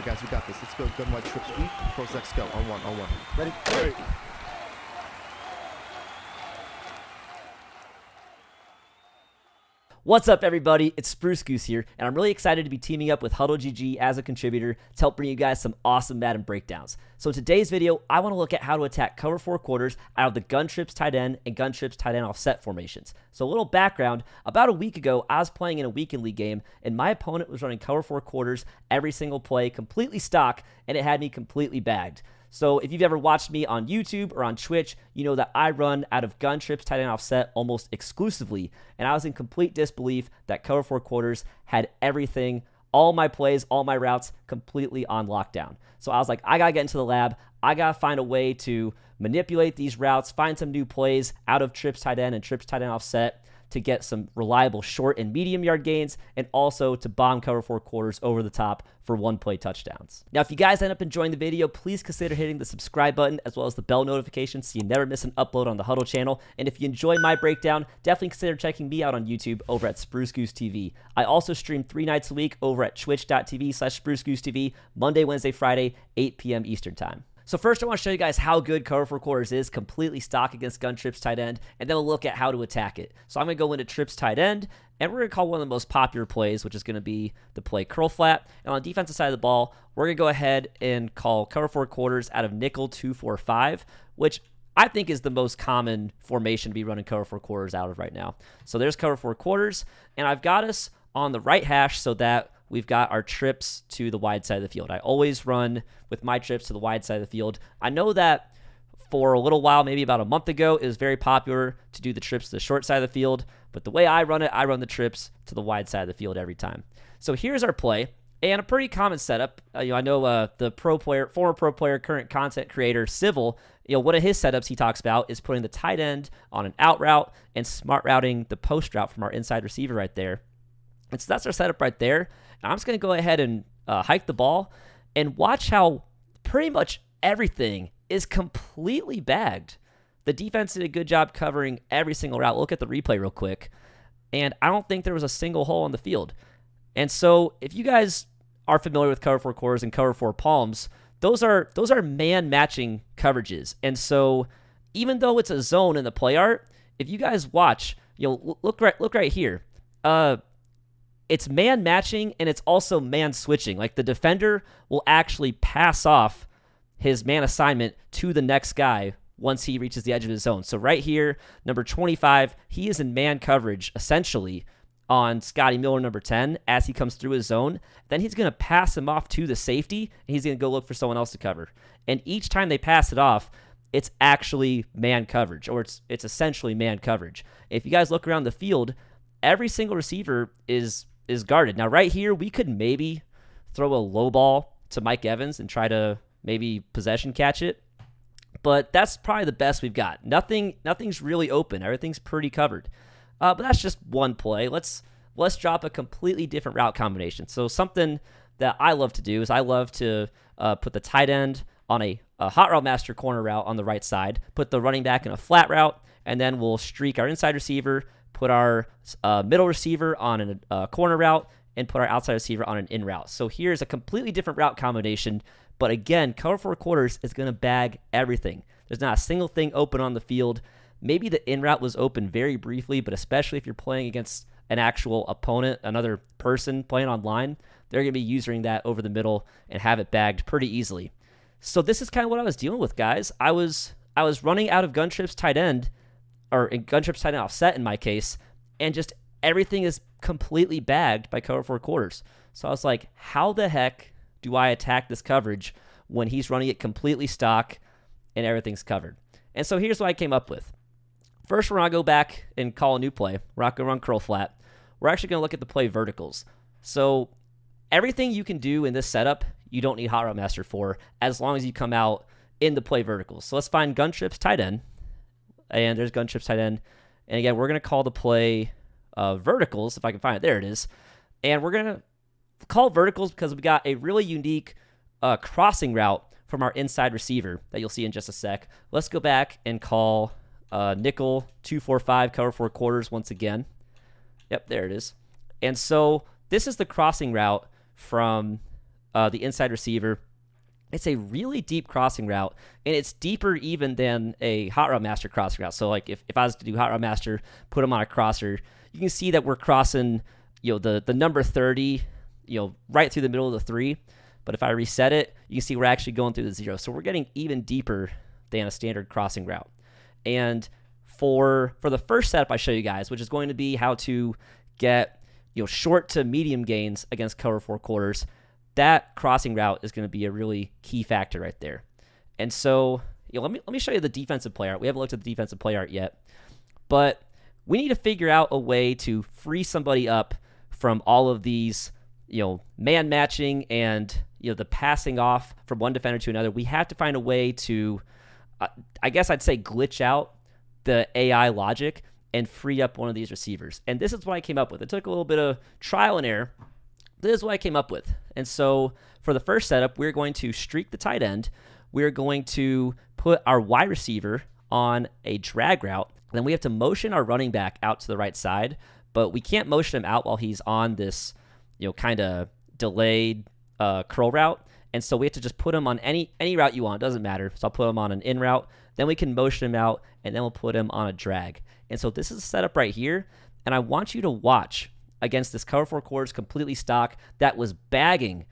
guys, we got this. Let's go. Gun wide trip sweep. Pros X go. On one. Ready? Hey. What's up, everybody? It's Spruce Goose here, and I'm really excited to be teaming up with HuddleGG as a contributor to help bring you guys some awesome Madden breakdowns. So in today's video, I want to look at how to attack cover 4 quarters out of the gun trips tight end and gun trips tight end offset formations. So a little background, about a week ago, I was playing in a weekend league game, and my opponent was running cover 4 quarters every single play, completely stock, and it had me completely bagged. So if you've ever watched me on YouTube or on Twitch, you know that I run out of gun trips tight end offset almost exclusively, and I was in complete disbelief that cover 4 quarters had everything, all my plays, all my routes completely on lockdown. So I was like, I gotta get into the lab, I gotta find a way to manipulate these routes, find some new plays out of trips tight end and trips tight end offset to get some reliable short and medium yard gains, and also to bomb cover 4 quarters over the top for one-play touchdowns. Now, if you guys end up enjoying the video, please consider hitting the subscribe button as well as the bell notification so you never miss an upload on the Huddle channel. And if you enjoy my breakdown, definitely consider checking me out on YouTube over at SpruceGooseTV. I also stream 3 nights a week over at twitch.tv/SpruceGooseTV, Monday, Wednesday, Friday, 8 p.m. Eastern Time. So first, I want to show you guys how good cover 4 quarters is completely stock against gun trips tight end, and then we'll look at how to attack it. So I'm going to go into trips tight end, and we're going to call one of the most popular plays, which is going to be the play curl flat. And on the defensive side of the ball, we're going to go ahead and call cover 4 quarters out of nickel 2-4-5, which I think is the most common formation to be running cover 4 quarters out of right now. So there's cover 4 quarters, and I've got us on the right hash so that we've got our trips to the wide side of the field. I always run with my trips to the wide side of the field. I know that for a little while, maybe about a month ago, it was very popular to do the trips to the short side of the field. But the way I run it, I run the trips to the wide side of the field every time. So here's our play, and a pretty common setup. I know the former pro player, current content creator, Civil, one of his setups he talks about is putting the tight end on an out route and smart routing the post route from our inside receiver right there. And so that's our setup right there. And I'm just going to go ahead and hike the ball and watch how pretty much everything is completely bagged. The defense did a good job covering every single route. Look at the replay real quick. And I don't think there was a single hole on the field. And so if you guys are familiar with cover 4 quarters and cover 4 palms, those are man matching coverages. And so even though it's a zone in the play art, if you guys watch, look right here. It's man matching, and it's also man switching. Like, the defender will actually pass off his man assignment to the next guy once he reaches the edge of his zone. So right here, number 25, he is in man coverage, essentially, on Scotty Miller, number 10, as he comes through his zone. Then he's going to pass him off to the safety, and he's going to go look for someone else to cover. And each time they pass it off, it's actually man coverage, or it's essentially man coverage. If you guys look around the field, every single receiver is guarded. Now, right here, we could maybe throw a low ball to Mike Evans and try to maybe possession catch it, but that's probably the best we've got. Nothing's really open. Everything's pretty covered. But that's just one play. Let's drop a completely different route combination. So something that I love to do is I love to put the tight end on a hot route master corner route on the right side, put the running back in a flat route, and then we'll streak our inside receiver, put our middle receiver on a corner route, and put our outside receiver on an in route. So here's a completely different route combination, but again, cover 4 quarters is going to bag everything. There's not a single thing open on the field. Maybe the in route was open very briefly, but especially if you're playing against an actual opponent, another person playing online, they're going to be using that over the middle and have it bagged pretty easily. So this is kind of what I was dealing with, guys. I was running out of gun trips tight end, or in gun trips tight end offset in my case, and just everything is completely bagged by cover 4 quarters. So I was like, how the heck do I attack this coverage when he's running it completely stock and everything's covered? And so here's what I came up with. First, we're going to go back and call a new play. We're not going to run curl flat. We're actually going to look at the play verticals. So everything you can do in this setup, you don't need Hot Route Master for, as long as you come out in the play verticals. So let's find gun trips tight end. And there's gun trips tight end. And again, we're going to call the play verticals, if I can find it. There it is. And we're going to call verticals because we got a really unique crossing route from our inside receiver that you'll see in just a sec. Let's go back and call nickel 2-4-5 cover 4 quarters once again. Yep, there it is. And so this is the crossing route from the inside receiver. It's a really deep crossing route, and it's deeper even than a Hot Route Master crossing route. So like if I was to do Hot Route Master, put him on a crosser, you can see that we're crossing, the number 30, right through the middle of the 3. But if I reset it, you can see we're actually going through the 0. So we're getting even deeper than a standard crossing route. And for the first setup I show you guys, which is going to be how to get short to medium gains against cover 4 quarters, that crossing route is going to be a really key factor right there. And so let me show you the defensive play art. We haven't looked at the defensive play art yet, but we need to figure out a way to free somebody up from all of these man matching and the passing off from one defender to another. We have to find a way to I guess I'd say glitch out the AI logic and free up one of these receivers. And this is what I came up with. It took a little bit of trial and error. This is what I came up with. And so for the first setup, we're going to streak the tight end. We're going to put our wide receiver on a drag route. Then we have to motion our running back out to the right side, but we can't motion him out while he's on this, kind of delayed curl route. And so we have to just put him on any route you want. It doesn't matter. So I'll put him on an in route. Then we can motion him out, and then we'll put him on a drag. And so this is a setup right here, and I want you to watch against this cover 4 quarters completely stock that was bagging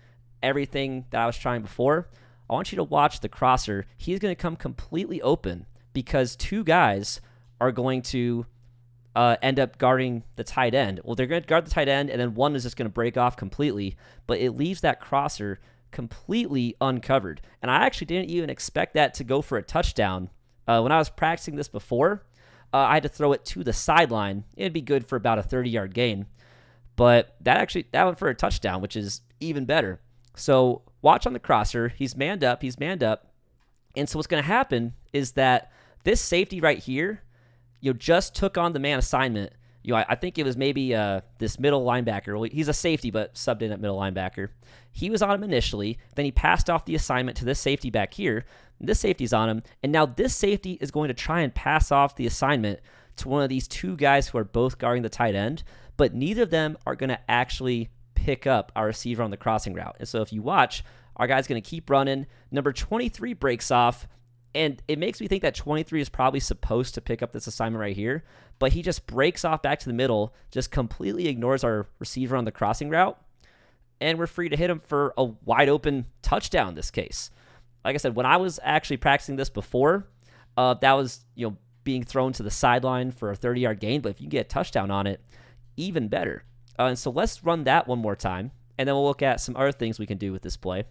everything that I was trying before. I want you to watch the crosser. He's going to come completely open because 2 guys are going to end up guarding the tight end. Well, they're going to guard the tight end, and then one is just going to break off completely, but it leaves that crosser completely uncovered. And I actually didn't even expect that to go for a touchdown. When I was practicing this before, I had to throw it to the sideline. It'd be good for about a 30-yard gain. But that went for a touchdown, which is even better. So watch on the crosser. He's manned up. And so what's going to happen is that this safety right here, just took on the man assignment. I think it was maybe this middle linebacker. Well, he's a safety, but subbed in at middle linebacker. He was on him initially. Then he passed off the assignment to this safety back here. This safety's on him. And now this safety is going to try and pass off the assignment to one of these 2 guys who are both guarding the tight end, but neither of them are going to actually pick up our receiver on the crossing route. And so if you watch, our guy's going to keep running. Number 23 breaks off, and it makes me think that 23 is probably supposed to pick up this assignment right here, but he just breaks off back to the middle, just completely ignores our receiver on the crossing route, and we're free to hit him for a wide open touchdown in this case. Like I said, when I was actually practicing this before, that was being thrown to the sideline for a 30-yard gain, but if you can get a touchdown on it, even better. And so let's run that one more time, and then we'll look at some other things we can do with this play.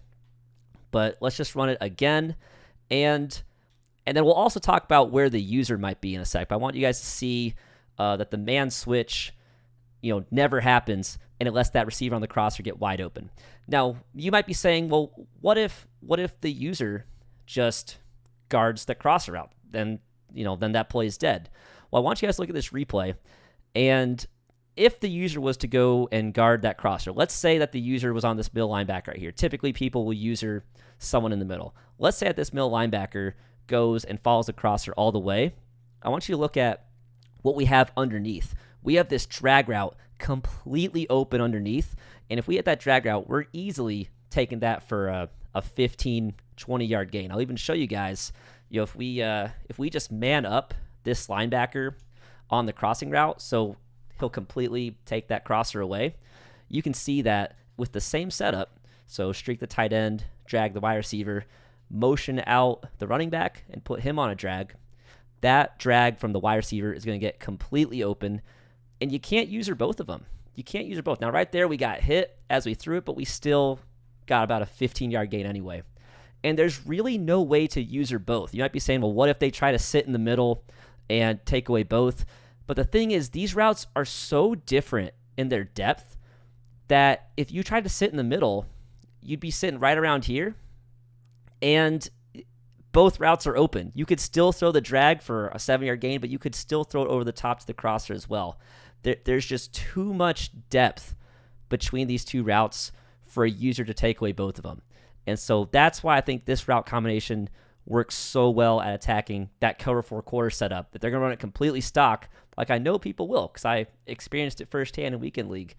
But let's just run it again, and then we'll also talk about where the user might be in a sec. But I want you guys to see that the man switch, never happens, and it lets that receiver on the crosser get wide open. Now, you might be saying, well, what if the user just guards the crosser route? Then that play is dead. Well, I want you guys to look at this replay, and if the user was to go and guard that crosser, let's say that the user was on this middle linebacker right here. Typically, people will user someone in the middle. Let's say that this middle linebacker goes and follows the crosser all the way. I want you to look at what we have underneath. We have this drag route completely open underneath, and if we hit that drag route, we're easily taking that for a 15, 20-yard gain. I'll even show you guys, if we just man up this linebacker on the crossing route, so he'll completely take that crosser away. You can see that with the same setup, so streak the tight end, drag the wide receiver, motion out the running back, and put him on a drag. That drag from the wide receiver is going to get completely open, and you can't user both of them. You can't user both. Now, right there, we got hit as we threw it, but we still got about a 15-yard gain anyway. And there's really no way to user both. You might be saying, well, what if they try to sit in the middle and take away both? But the thing is, these routes are so different in their depth that if you tried to sit in the middle, you'd be sitting right around here, and both routes are open. You could still throw the drag for a 7-yard gain, but you could still throw it over the top to the crosser as well. There's just too much depth between these 2 routes for a user to take away both of them. And so that's why I think this route combination works so well at attacking that cover 4 quarter setup, that they're going to run it completely stock, like I know people will, because I experienced it firsthand in Weekend League.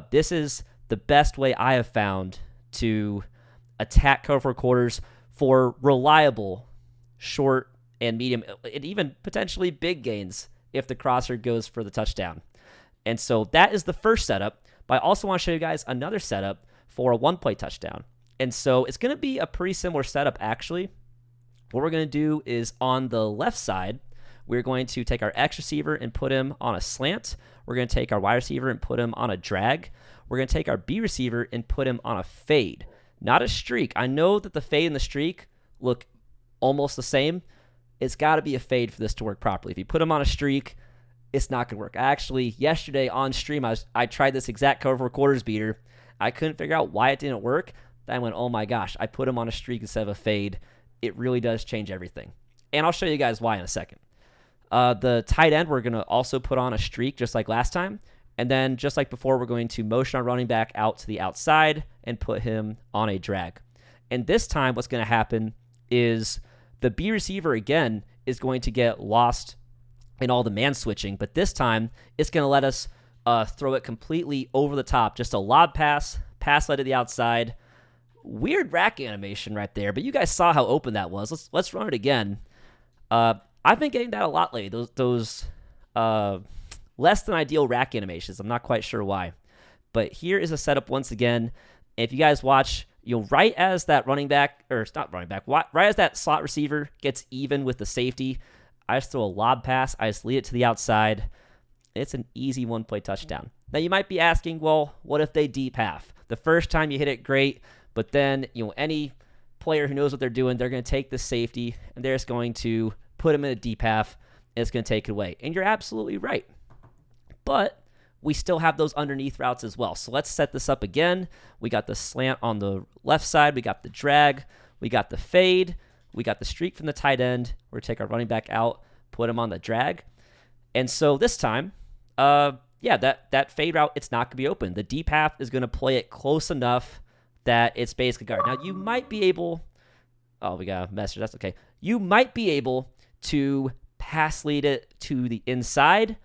This is the best way I have found to attack cover four quarters for reliable short and medium and even potentially big gains if the crosser goes for the touchdown. And so that is the first setup, but I also want to show you guys another setup for a one-play touchdown. And so it's going to be a pretty similar setup, actually. What we're going to do is on the left side, we're going to take our X receiver and put him on a slant. We're going to take our wide receiver and put him on a drag. We're going to take our B receiver and put him on a fade, not a streak. I know that the fade and the streak look almost the same. It's got to be a fade for this to work properly. If you put him on a streak, it's not going to work. Actually, yesterday on stream, I tried this exact cover four quarters beater. I couldn't figure out why it didn't work. Then I went, oh my gosh, I put him on a streak instead of a fade. It really does change everything. And I'll show you guys why in a second. The tight end, we're going to also put on a streak just like last time. And then just like before, we're going to motion our running back out to the outside and put him on a drag. And this time what's going to happen is the B receiver, again, is going to get lost in all the man switching. But this time, it's going to let us throw it completely over the top. Just a lob pass led to the outside. Weird rack animation right there, but you guys saw how open that was. Let's run it again. I've been getting that a lot lately. Those less than ideal rack animations. I'm not quite sure why. But here is a setup once again. If you guys watch, right as that running back, or it's not running back, right as that slot receiver gets even with the safety, I just throw a lob pass. I just lead it to the outside. It's an easy one-play touchdown. Now, you might be asking, well, what if they deep half? The first time you hit it, great. But then, any player who knows what they're doing, they're going to take the safety, and they're just going to put him in a deep half, and it's going to take it away. And you're absolutely right. But we still have those underneath routes as well. So let's set this up again. We got the slant on the left side. We got the drag. We got the fade. We got the streak from the tight end. We're going to take our running back out, put him on the drag. And so this time, that fade route, it's not going to be open. The deep half is going to play it close enough that it's basically guard. Now, you might be able... Oh, we got a message. That's okay. You might be able to pass lead it to the inside,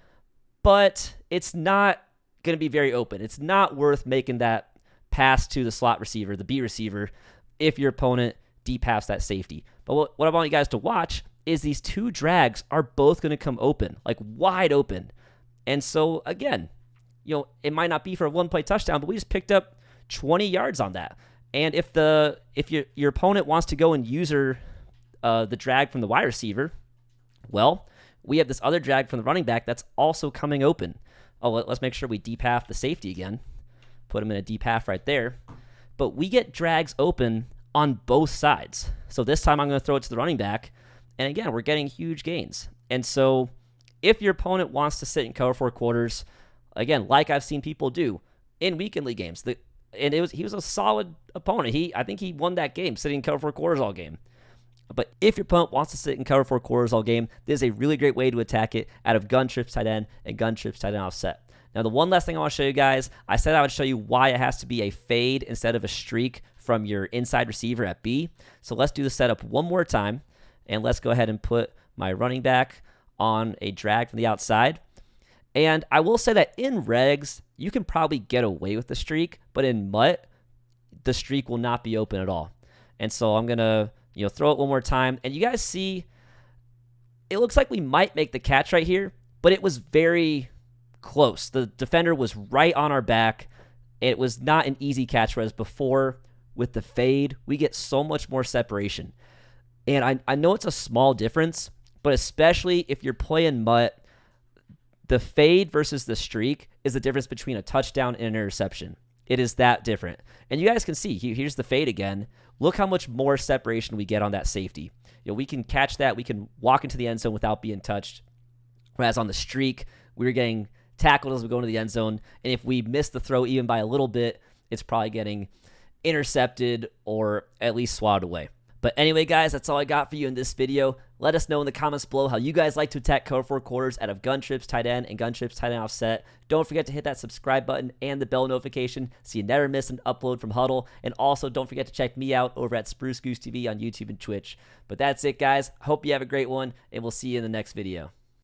but it's not going to be very open. It's not worth making that pass to the slot receiver, the B receiver, if your opponent deep halves that safety. But what I want you guys to watch is these two drags are both going to come open, like wide open. And so, again, it might not be for a one-play touchdown, but we just picked up 20 yards on that. And if your opponent wants to go and use the drag from the wide receiver, well, we have this other drag from the running back that's also coming open. Oh, let's make sure we deep half the safety again. Put him in a deep half right there. But we get drags open on both sides. So this time I'm going to throw it to the running back. And again, we're getting huge gains. And so if your opponent wants to sit in cover four quarters, again, like I've seen people do in weekend league games, he was a solid opponent. I think he won that game, sitting in cover four quarters all game. But if your opponent wants to sit in cover four quarters all game, this is a really great way to attack it out of gun trips tight end and gun trips tight end offset. Now, the one last thing I want to show you guys, I said I would show you why it has to be a fade instead of a streak from your inside receiver at B. So let's do the setup one more time, and let's go ahead and put my running back on a drag from the outside. And I will say that in regs, you can probably get away with the streak, but in MUT, the streak will not be open at all. And so I'm going to throw it one more time. And you guys see, it looks like we might make the catch right here, but it was very close. The defender was right on our back. It was not an easy catch, whereas before with the fade, we get so much more separation. And I know it's a small difference, but especially if you're playing MUT, the fade versus the streak is the difference between a touchdown and an interception. It is that different. And you guys can see, here's the fade again. Look how much more separation we get on that safety. We can catch that. We can walk into the end zone without being touched. Whereas on the streak, we were getting tackled as we go into the end zone. And if we miss the throw even by a little bit, it's probably getting intercepted or at least swatted away. But anyway, guys, that's all I got for you in this video. Let us know in the comments below how you guys like to attack cover four quarters out of gun trips tight end and gun trips tight end offset. Don't forget to hit that subscribe button and the bell notification so you never miss an upload from Huddle. And also, don't forget to check me out over at SpruceGooseTV on YouTube and Twitch. But that's it, guys. Hope you have a great one, and we'll see you in the next video.